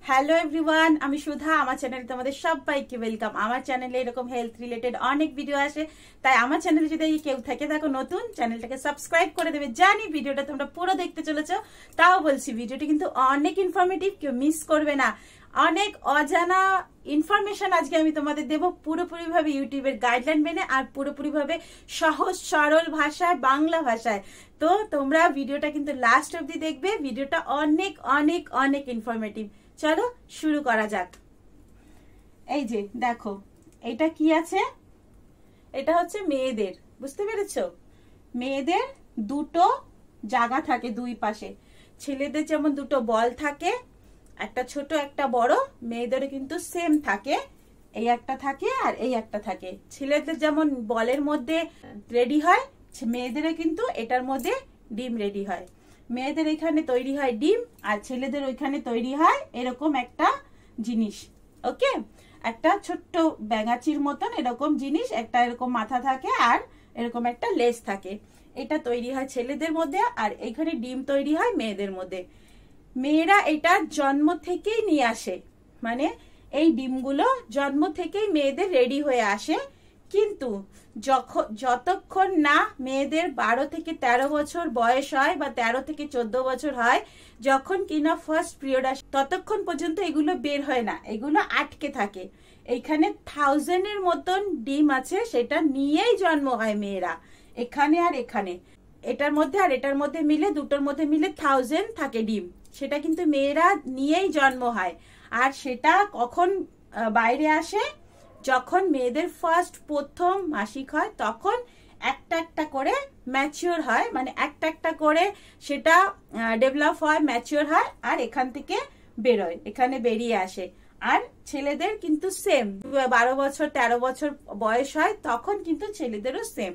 Hello everyone, আমি সুধা। আমার চ্যানেলে তোমাদের সবাইকে ওয়েলকাম। আমার চ্যানেলে এরকম হেলথ রিলেটেড অনেক ভিডিও আসে, তাই আমার চ্যানেলে যদি কেউ থেকে থাকো নতুন, চ্যানেলটাকে সাবস্ক্রাইব করে দেবে। জানি ভিডিওটা তোমরা পুরো দেখতে চলেছো, তাও বলছি ভিডিওটি কিন্তু অনেক ইনফরমেটিভ, কেউ মিস করবে না। অনেক অজানা ইনফরমেশন আজকে আমি তোমাদের দেবো, পুরোপুরি ভাবে ইউটিউবের গাইডলাইন মেনে আর পুরোপুরি ভাবে সহজ সরল ভাষায়, বাংলা ভাষায়। তো তোমরা ভিডিওটা কিন্তু লাস্ট অবধি দেখবে, ভিডিওটা অনেক অনেক অনেক ইনফরমেটিভ। চলো শুরু করা যাক। এই যে দেখো, এটা কি আছে? এটা হচ্ছে মেয়েদের, বুঝতে পেরেছো? মেয়েদের দুটো জায়গা থাকে দুই পাশে। ছেলেদের যেমন দুটো বল থাকে, একটা ছোট একটা বড়, মেয়েদেরও কিন্তু সেম থাকে। এই একটা থাকে আর এই একটা থাকে। ছেলেদের যেমন বলের মধ্যে রেডি হয়, মেয়েদেরও কিন্তু এটার মধ্যে ডিম রেডি হয়। মেয়েদের এখানে তৈরি হয় ডিম, আর ছেলেদের ওইখানে তৈরি হয় এরকম একটা জিনিস। ওকে, একটা ছোট্ট ব্যাঙাচির মতন এরকম জিনিস, একটা এরকম মাথা থাকে আর এরকম একটা লেজ থাকে। এটা তৈরি হয় ছেলেদের মধ্যে, আর এখানে ডিম তৈরি হয় মেয়েদের মধ্যে। মেয়েরা এটা জন্ম থেকেই নিয়ে আসে, মানে এই ডিমগুলো জন্ম থেকেই মেয়েদের রেডি হয়ে আসে। কিন্তু যতক্ষণ না মেয়েদের 12 থেকে 13 বছর বয়স হয় বা 13 থেকে 14 বছর হয়, যখন কিনা ফার্স্ট পিরিয়ড আসে, ততক্ষণ পর্যন্ত এগুলো বের হয় না, এগুলো আটকে থাকে। এইখানে 1000-এর মতন ডিম আছে, সেটা নিয়েই জন্ম হয় মেয়েরা, এখানে আর এখানে। এটার মধ্যে আর এটার মধ্যে মিলে, দুটোর মধ্যে মিলে 1000 থাকে ডিম। সেটা কিন্তু মেয়েরা নিয়েই জন্ম হয়। আর সেটা কখন বাইরে আসে? যখন মেয়েদের ফার্স্ট প্রথম মাসিক হয়, তখন একটা একটা করে ম্যাচিওর হয়, মানে একটা একটা করে সেটা ডেভেলপ হয়, ম্যাচিওর হয়, আর এখান থেকে বেরোয়, এখানে বেরিয়ে আসে। আর ছেলেদের কিন্তু সেম, 12 বছর 13 বছর বয়স হয়, তখন কিন্তু ছেলেদেরও সেম।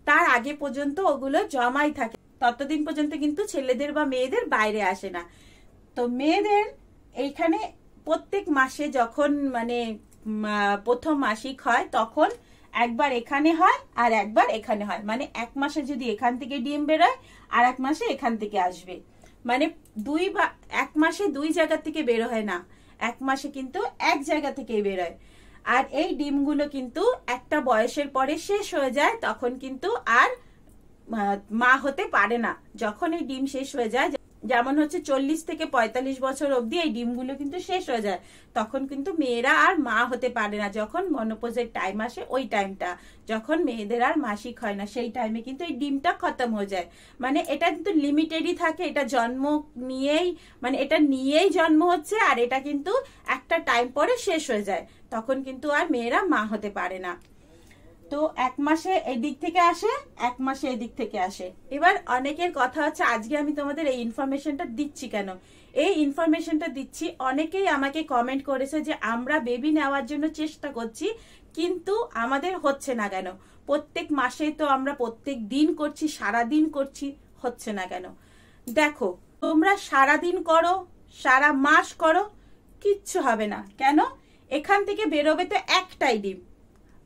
তার আগে পর্যন্ত ওগুলো জমাই থাকে, ততদিন পর্যন্ত কিন্তু ছেলেদের বা মেয়েদের বাইরে আসে না। তো মেয়েদের এইখানে প্রত্যেক মাসে যখন মানে প্রথম মাসিক হয়, তখন একবার এখানে হয় আর একবার এখানে হয়। মানে এক মাসে যদি এখান থেকে ডিম বেরোয়, আর এক মাসে এখান থেকে আসবে। মানে এক মাসে দুই জায়গা থেকে বের হয় না, এক মাসে কিন্তু এক জায়গা থেকেই বেরোয়। আর এই ডিমগুলো কিন্তু একটা বয়সের পরে শেষ হয়ে যায়, তখন কিন্তু আর মা হতে পারে না। যখন এই ডিম শেষ হয়ে যায়, যেমন হচ্ছে 40 থেকে 45 বছর অবধি এই ডিমগুলো কিন্তু শেষ হয়ে যায়, তখন কিন্তু মেয়েরা আর মা হতে পারে না। যখন মনোপজের টাইম আসে, ওই টাইমটা যখন মেয়েদের আর মাসিক হয় না, সেই টাইমে কিন্তু এই ডিমটা খতম হয়ে যায়। মানে এটা কিন্তু লিমিটেডই থাকে, এটা জন্ম নিয়েই, মানে এটা নিয়েই জন্ম হচ্ছে, আর এটা কিন্তু একটা টাইম পরে শেষ হয়ে যায়, তখন কিন্তু আর মেয়েরা মা হতে পারে না। তো এক মাসে এই দিক থেকে আসে, এক মাসে এই দিক থেকে আসে। এবার অনেকের কথা হচ্ছে, আজকে আমি তোমাদের এই ইনফরমেশনটা দিচ্ছি কেন? এই ইনফরমেশনটা দিচ্ছি, অনেকেই আমাকে কমেন্ট করেছে যে আমরা বেবি নেওয়ার জন্য চেষ্টা করছি, কিন্তু আমাদের হচ্ছে না কেন? প্রত্যেক মাসে তো আমরা প্রত্যেক দিন করছি, সারা দিন করছি, হচ্ছে না কেন? দেখো, তোমরা সারা দিন করো, সারা মাস করো, কিচ্ছু হবে না। কেন? এখান থেকে বেরোবে তো একটাই ডিম।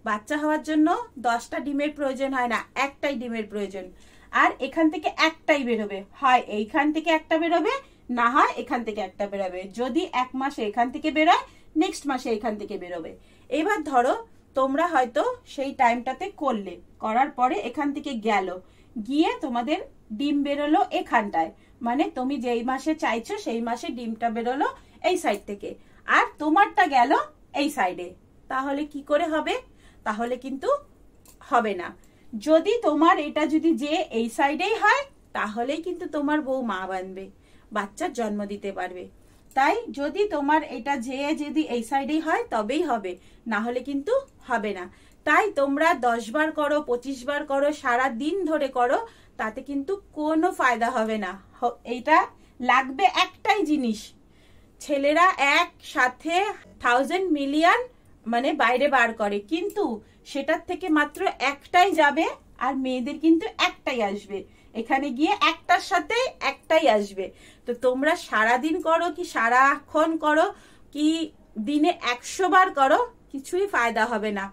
বাচ্চা হওয়ার জন্য 10টা ডিমের প্রয়োজন হয় না, একটাই ডিমের প্রয়োজন। আর এখান থেকে একটাই বেরোবে, হয় এইখান থেকে একটা বেরোবে, না হয় এখান থেকে একটা বেরোবে। যদি এক মাসে এখান থেকে বেরোয়, নেক্সট মাসে এখান থেকে বেরোবে। এবার ধরো তোমরা হয়তো সেই টাইমটাতে করলে, করার পরে এখান থেকে গিয়ে তোমাদের ডিম বেরোলো এখানটায়, মানে তুমি যেই মাসে চাইছো সেই মাসে ডিমটা বেরোলো এই সাইড থেকে, আর তোমারটা গেল এই সাইডে। তাহলে কি করে হবে? তাহলে কিন্তু হবে না। যদি তোমার এটা যদি যে এই সাইডেই হয়, তাহলেই কিন্তু তোমার বউ মা বানবে, বাচ্চার জন্ম দিতে পারবে। তাই যদি তোমার এটা যে যদি এই সাইডেই হয়, তবেই হবে, না হলে কিন্তু হবে না। তাই তোমরা 10 বার করো, 25 বার করো, সারা দিন ধরে করো, তাতে কিন্তু কোনো ফায়দা হবে না। এইটা লাগবে একটাই জিনিস। ছেলেরা একসাথে 1000 মিলিয়ন মানে বাইরে বার করে, কিন্তু সেটার থেকে মাত্র একটাই যাবে, আর মেয়েদের কিন্তু একটাই আসবে। এখানে গিয়ে একটার সাথে একটাই আসবে। তো তোমরা সারাদিন করো কি সারাক্ষণ করো কি দিনে 100 বার করো, কিছুই ফায়দা হবে না।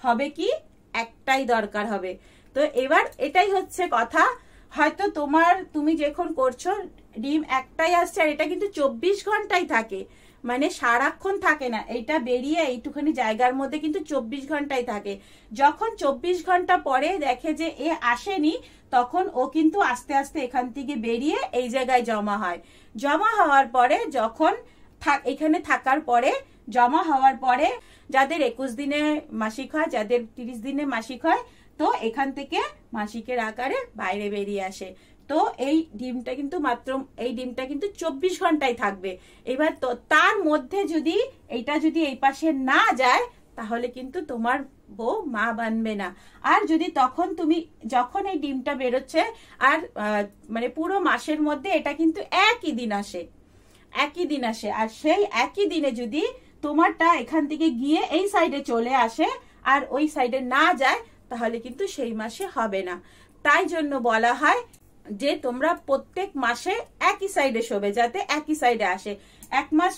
হবে কি, একটাই দরকার হবে। তো এবার এটাই হচ্ছে কথা, হয়তো তুমি যখন করছো ডিম একটাই আসছে, আর এটা কিন্তু 24 ঘন্টাই থাকে, মানে সারাক্ষণ থাকে না, এটা বেরিয়ে এইটুখানি জায়গার মধ্যে কিন্তু 24 ঘন্টাই থাকে। যখন 24 ঘন্টা পরে দেখে যে এ আসেনি, তখন ও কিন্তু আস্তে আস্তে এখান থেকে বেরিয়ে এই জায়গায় জমা হয়। জমা হওয়ার পরে যখন এখানে থাকার পরে জমা হওয়ার পরে যাদের 21 দিনে মাসিক হয়, যাদের 30 দিনে মাসিক হয়, তো এখান থেকে মাসিকের আকারে বাইরে বেরিয়ে আসে। তো এই ডিমটা কিন্তু 24 ঘন্টায় থাকবে। এবার তো তার মধ্যে যদি এইটা যদি এই পাশে না যায়, তাহলে কিন্তু তোমার বউ মা বানবে না। আর যদি যখন এই ডিমটা বেরোচ্ছে আর মানে পুরো মাসের মধ্যে এটা কিন্তু একই দিন আসে, আর সেই একই দিনে যদি তোমারটা এখান থেকে গিয়ে এই সাইডে চলে আসে আর ওই সাইডে না যায়, তাহলে কিন্তু সেই মাসে হবে না। তাই জন্য বলা হয় যে তোমরা প্রত্যেক মাসে একই সাইডে শোবে, যাতে একই সাইডে আসে। এক মাস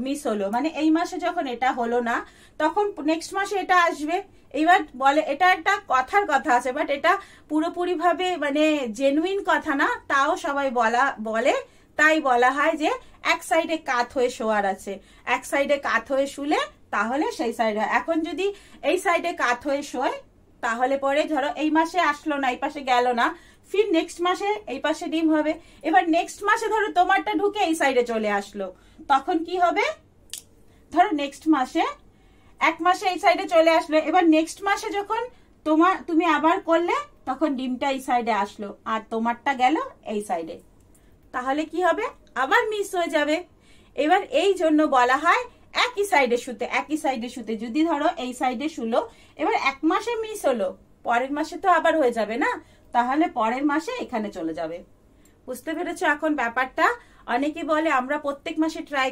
মিস হলো, মানে এই মাসে যখন এটা হলো না, তখন নেক্সট মাসে এটা আসবে। এবার বলে এটা একটা কথার কথা আছে, বাট এটা পুরোপুরি ভাবে মানে জেনুইন কথা না, তাও সবাই বলে। তাই বলা হয় যে এক সাইডে কাত হয়ে শোয়ার আছে, এক সাইডে কাত হয়ে শুলে তাহলে সেই সাইডে। এখন যদি এই সাইডে কাত হয়ে শোয়, তাহলে পরে ধরো এই মাসে আসলো না, এই পাশে গেল না, ফির নেক্সট মাসে এই পাশে ডিম হবে। এবার নেক্সট মাসে ধরো তোমারটা ঢুকে এই সাইডে চলে আসলো, তখন কি হবে? ধরো নেক্সট মাসে এক মাসে এই সাইডে চলে আসলো, এবার নেক্সট মাসে যখন তুমি আবার করলে, তখন ডিমটা এই সাইডে আসলো আর তোমারটা গেল এই সাইডে, তাহলে কি হবে? আবার মিস হয়ে যাবে। এবার এই জন্য বলা হয় একই সাইডে শুতে। যদি ধরো এই সাইডে শুলো, এবার এক মাসে মিস হলো, পরের মাসে তো আবার হয়ে যাবে না, তাহলে পরের মাসে এখানে চলে যাবে। বুঝতে পেরেছো এখন ব্যাপারটা? অনেকে বলে আমরা প্রত্যেক মাসে ট্রাই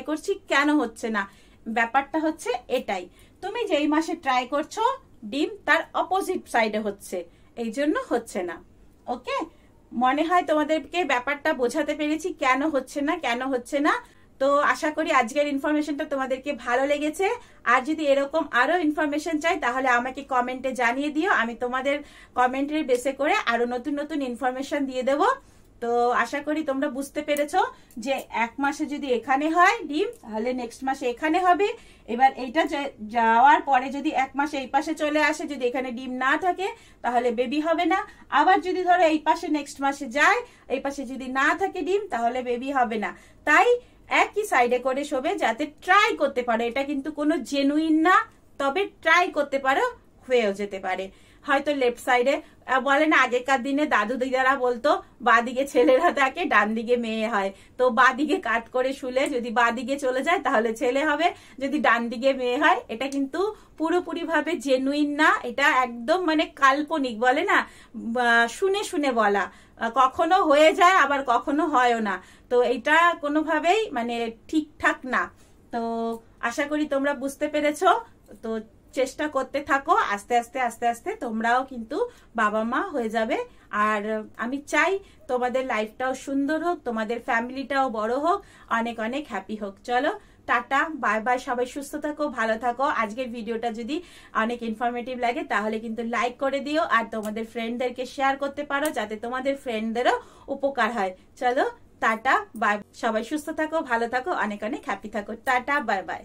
করছি, কেন হচ্ছে না? ব্যাপারটা হচ্ছে এটাই, তুমি যেই মাসে ট্রাই করছো ডিম তার অপোজিট সাইডে হচ্ছে, এই জন্য হচ্ছে না। ওকে, মনে হয় তোমাদেরকে ব্যাপারটা বোঝাতে পেরেছি কেন হচ্ছে না। তো আশা করি আজকের ইনফরমেশনটা তোমাদেরকে ভালো লেগেছে। আর যদি এরকম আরো ইনফরমেশন চাই, তাহলে আমাকে কমেন্টে জানিয়ে দিও, আমি তোমাদের কমেন্টের বেসে করে আরো নতুন নতুন ইনফরমেশন দিয়ে দেবো। তো আশা করি তোমরা বুঝতে পেরেছো যে এক মাসে যদি এখানে হয় ডিম, তাহলে নেক্সট মাসে এখানে হবে। এবার এইটা যাওয়ার পরে যদি এক মাসে এই পাশে চলে আসে, যদি এখানে ডিম না থাকে, তাহলে বেবি হবে না। আবার যদি ধরো এই পাশে নেক্সট মাসে যায়, এই পাশে যদি না থাকে ডিম, তাহলে বেবি হবে না। তাই একই সাইডে করে শোবে, যাতে ট্রাই করতে পারো। এটা কিন্তু কোনো জেনুইন না, তবে ট্রাই করতে পারো, হয়েও যেতে পারে। হয়তো লেফট সাইডে বলে না, আগেকার দিনে দাদু দিদারা বলতো বাঁদিকে ছেলেরা থাকে, ডান দিকে মেয়ে হয়। তো বাঁদিকে কাট করে শুলে যদি বাঁদিকে চলে যায়, তাহলে ছেলে হবে, যদি ডান দিকে মেয়ে হয়। এটা কিন্তু পুরোপুরি ভাবে জেনুইন না, এটা একদম মানে কাল্পনিক, বলে না শুনে বলা, কখনো হয়ে যায় আবার কখনো হয়ও না। তো এটা কোনোভাবেই মানে ঠিকঠাক না। তো আশা করি তোমরা বুঝতে পেরেছো। তো চেষ্টা করতে থাকো, আস্তে আস্তে তোমরাও কিন্তু বাবা মা হয়ে যাবে। আর আমি চাই তোমাদের লাইফটাও সুন্দর হোক, তোমাদের ফ্যামিলিটাও বড় হোক, অনেক অনেক হ্যাপি হোক। চলো টাটা, বাই বাই, সবাই সুস্থ থাকো, ভালো থাকো। আজকের ভিডিওটা যদি অনেক ইনফরমেটিভ লাগে, তাহলে কিন্তু লাইক করে দিও, আর তোমাদের ফ্রেন্ডদেরকে শেয়ার করতে পারো, যাতে তোমাদের ফ্রেন্ডদেরও উপকার হয়। চলো টাটা, বাই, সবাই সুস্থ থাকো, ভালো থাকো, অনেক অনেক হ্যাপি থাকো। Tata, bye bye.